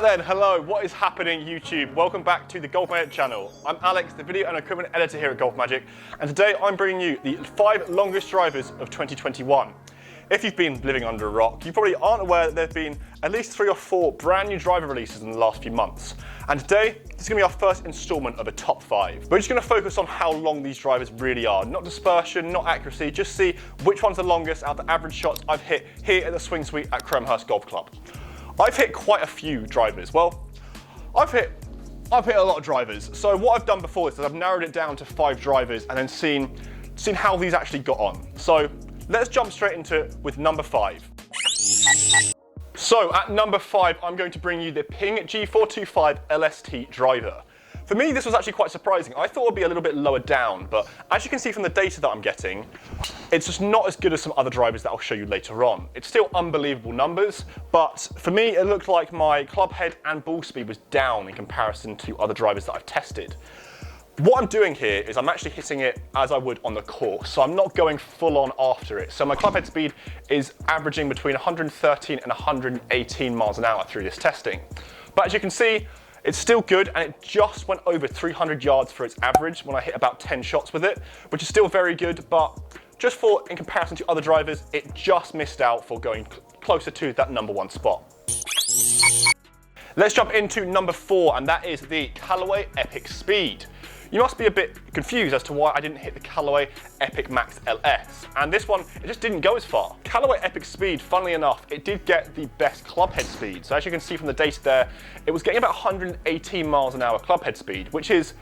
Right then, hello, what is happening YouTube? Welcome back to the GolfMagic channel. I'm Alex, the video and equipment editor here at GolfMagic, and today I'm bringing you the 5 longest drivers of 2021. If you've been living under a rock, you probably aren't aware that there have been at least 3 or 4 brand new driver releases in the last few months. And today, this is going to be our first installment of a top 5. We're just going to focus on how long these drivers really are. Not dispersion, not accuracy, just see which one's the longest out of the average shots I've hit here at the Swing Suite at Cromhurst Golf Club. I've hit quite a few drivers. Well, I've hit a lot of drivers. So what I've done before is that I've narrowed it down to 5 drivers and then seen how these actually got on. So let's jump straight into it with number 5. So at number 5, I'm going to bring you the Ping G425 LT driver. For me, this was actually quite surprising. I thought it would be a little bit lower down, but as you can see from the data that I'm getting, it's just not as good as some other drivers that I'll show you later on. It's still unbelievable numbers, but for me, it looked like my club head and ball speed was down in comparison to other drivers that I've tested. What I'm doing here is I'm actually hitting it as I would on the course, so I'm not going full on after it. So my club head speed is averaging between 113 and 118 miles an hour through this testing. But as you can see, it's still good, and it just went over 300 yards for its average when I hit about 10 shots with it, which is still very good, but just in comparison to other drivers, it just missed out for going closer to that number 1 spot. Let's jump into number 4, and that is the Callaway Epic Speed. You must be a bit confused as to why I didn't hit the Callaway Epic Max LS. And this one, it just didn't go as far. Callaway Epic Speed, funnily enough, it did get the best club head speed. So as you can see from the data there, it was getting about 118 miles an hour club head speed, which is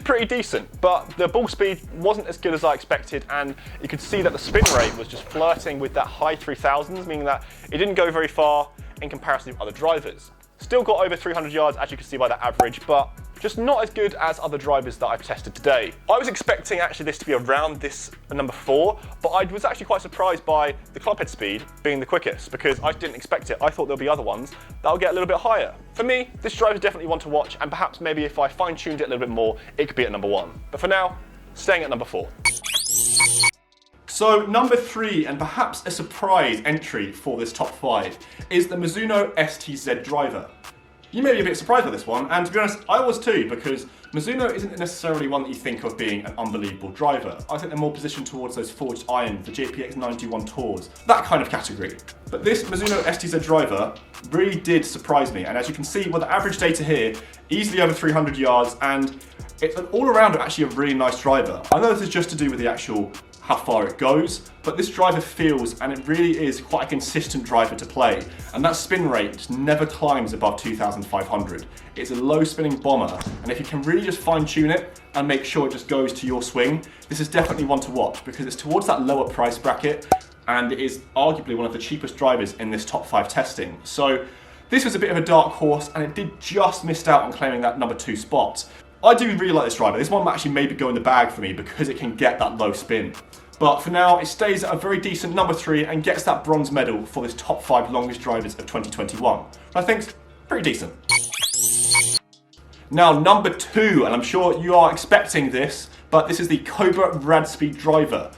pretty decent. But the ball speed wasn't as good as I expected, and you could see that the spin rate was just flirting with that high 3000s, meaning that it didn't go very far in comparison to other drivers. Still got over 300 yards, as you can see by that average, but just not as good as other drivers that I've tested today. I was expecting actually this to be around this number 4, but I was actually quite surprised by the club head speed being the quickest, because I didn't expect it. I thought there'll be other ones that'll get a little bit higher. For me, this driver is definitely one to watch, and perhaps maybe if I fine-tuned it a little bit more, it could be at number 1. But for now, staying at number 4. So number 3, and perhaps a surprise entry for this top 5, is the Mizuno STZ driver. You may be a bit surprised by this one, and to be honest, I was too, because Mizuno isn't necessarily one that you think of being an unbelievable driver. I think they're more positioned towards those forged irons, the JPX 91 Tours, that kind of category. But this Mizuno STZ driver really did surprise me, and as you can see with the average data here, easily over 300 yards, and it's an all-around actually a really nice driver. I know this is just to do with the actual how far it goes, but this driver feels, and it really is quite a consistent driver to play, and that spin rate just never climbs above 2,500. It's a low spinning bomber, and if you can really just fine tune it and make sure it just goes to your swing, this is definitely one to watch, because it's towards that lower price bracket, and it is arguably one of the cheapest drivers in this top 5 testing. So this was a bit of a dark horse, and it did just miss out on claiming that number 2 spot. I do really like this driver. This one actually maybe go in the bag for me because it can get that low spin. But for now, it stays at a very decent number 3 and gets that bronze medal for this top 5 longest drivers of 2021. I think it's pretty decent. Now, number 2, and I'm sure you are expecting this, but this is the Cobra Rad Speed driver.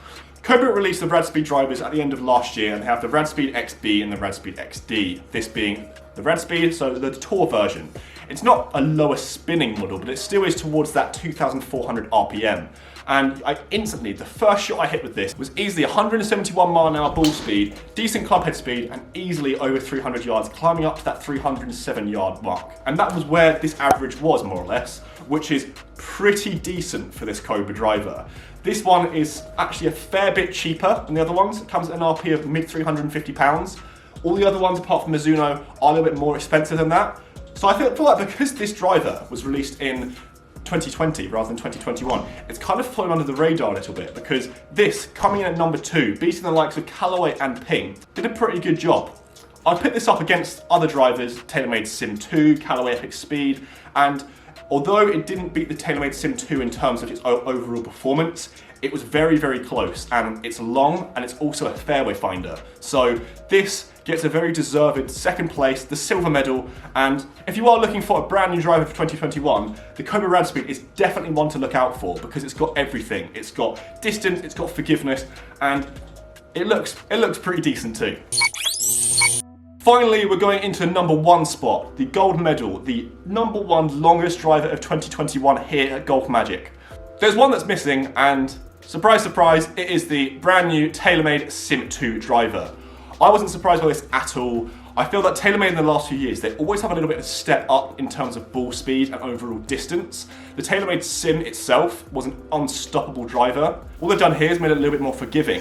Cobra released the Rad Speed drivers at the end of last year, and they have the Rad Speed XB and the Rad Speed XD. This being the Rad Speed, so the Tour version. It's not a lower spinning model, but it still is towards that 2,400 RPM. And the first shot I hit with this was easily 171 mile an hour ball speed, decent club head speed, and easily over 300 yards, climbing up to that 307 yard mark. And that was where this average was, more or less, which is pretty decent for this Cobra driver. This one is actually a fair bit cheaper than the other ones. It comes at an RP of mid £350. All the other ones, apart from Mizuno, are a little bit more expensive than that. So I feel like because this driver was released in 2020 rather than 2021, it's kind of flown under the radar a little bit, because this, coming in at number 2, beating the likes of Callaway and Ping, did a pretty good job. I put this up against other drivers, Taylormade SIM2, Callaway Epic Speed, and although it didn't beat the Taylormade SIM2 in terms of its overall performance, it was very, very close, and it's long, and it's also a fairway finder. So this gets a very deserved 2nd place, the silver medal, and if you are looking for a brand new driver for 2021, the Cobra Rad Speed is definitely one to look out for, because it's got everything. It's got distance, it's got forgiveness, and it looks pretty decent too. Finally, we're going into the #1 spot, the gold medal, the #1 longest driver of 2021 here at GolfMagic. There's one that's missing, and surprise, surprise, it is the brand new Taylormade SIM2 driver. I wasn't surprised by this at all. I feel that Taylormade in the last few years, they always have a little bit of a step up in terms of ball speed and overall distance. The Taylormade Sim itself was an unstoppable driver. All they've done here is made it a little bit more forgiving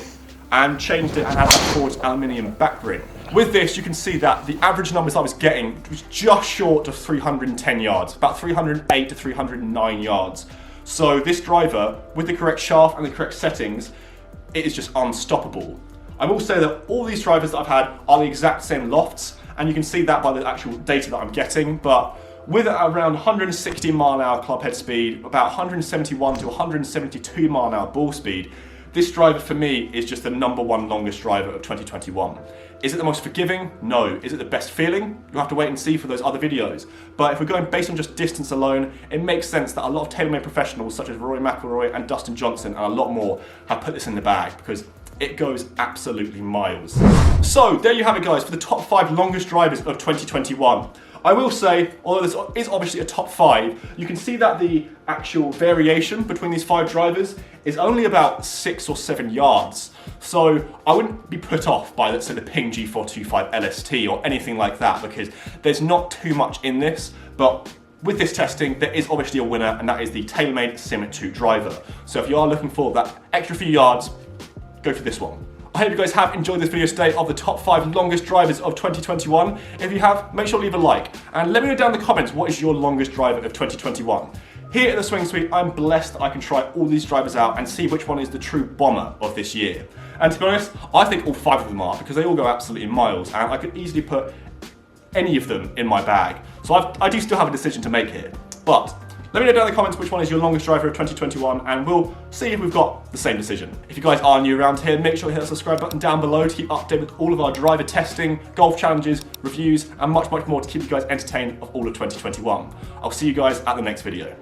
and changed it and had that forged aluminium back ring. With this, you can see that the average numbers I was getting was just short of 310 yards, about 308 to 309 yards. So this driver, with the correct shaft and the correct settings, it is just unstoppable. I will say that all these drivers that I've had are the exact same lofts, and you can see that by the actual data that I'm getting, but with around 160 mile an hour club head speed, about 171 to 172 mile an hour ball speed, this driver for me is just the #1 longest driver of 2021. Is it the most forgiving? No. Is it the best feeling? You'll have to wait and see for those other videos. But if we're going based on just distance alone, it makes sense that a lot of TaylorMade professionals such as Rory McIlroy and Dustin Johnson and a lot more have put this in the bag because it goes absolutely miles. So there you have it, guys, for the top 5 longest drivers of 2021. I will say, although this is obviously a top 5, you can see that the actual variation between these 5 drivers is only about 6 or 7 yards. So I wouldn't be put off by, let's say, the Ping G425 LT or anything like that, because there's not too much in this, but with this testing, there is obviously a winner, and that is the Taylormade SIM2 driver. So if you are looking for that extra few yards, go for this one. I hope you guys have enjoyed this video today of the top 5 longest drivers of 2021. If you have, make sure to leave a like. And let me know down in the comments, what is your longest driver of 2021? Here at the Swing Suite, I'm blessed that I can try all these drivers out and see which one is the true bomber of this year. And to be honest, I think all 5 of them are, because they all go absolutely miles, and I could easily put any of them in my bag. So I do still have a decision to make here. But let me know down in the comments which one is your longest driver of 2021, and we'll see if we've got the same decision. If you guys are new around here, make sure to hit the subscribe button down below to keep updated with all of our driver testing, golf challenges, reviews, and much, much more to keep you guys entertained of all of 2021. I'll see you guys at the next video.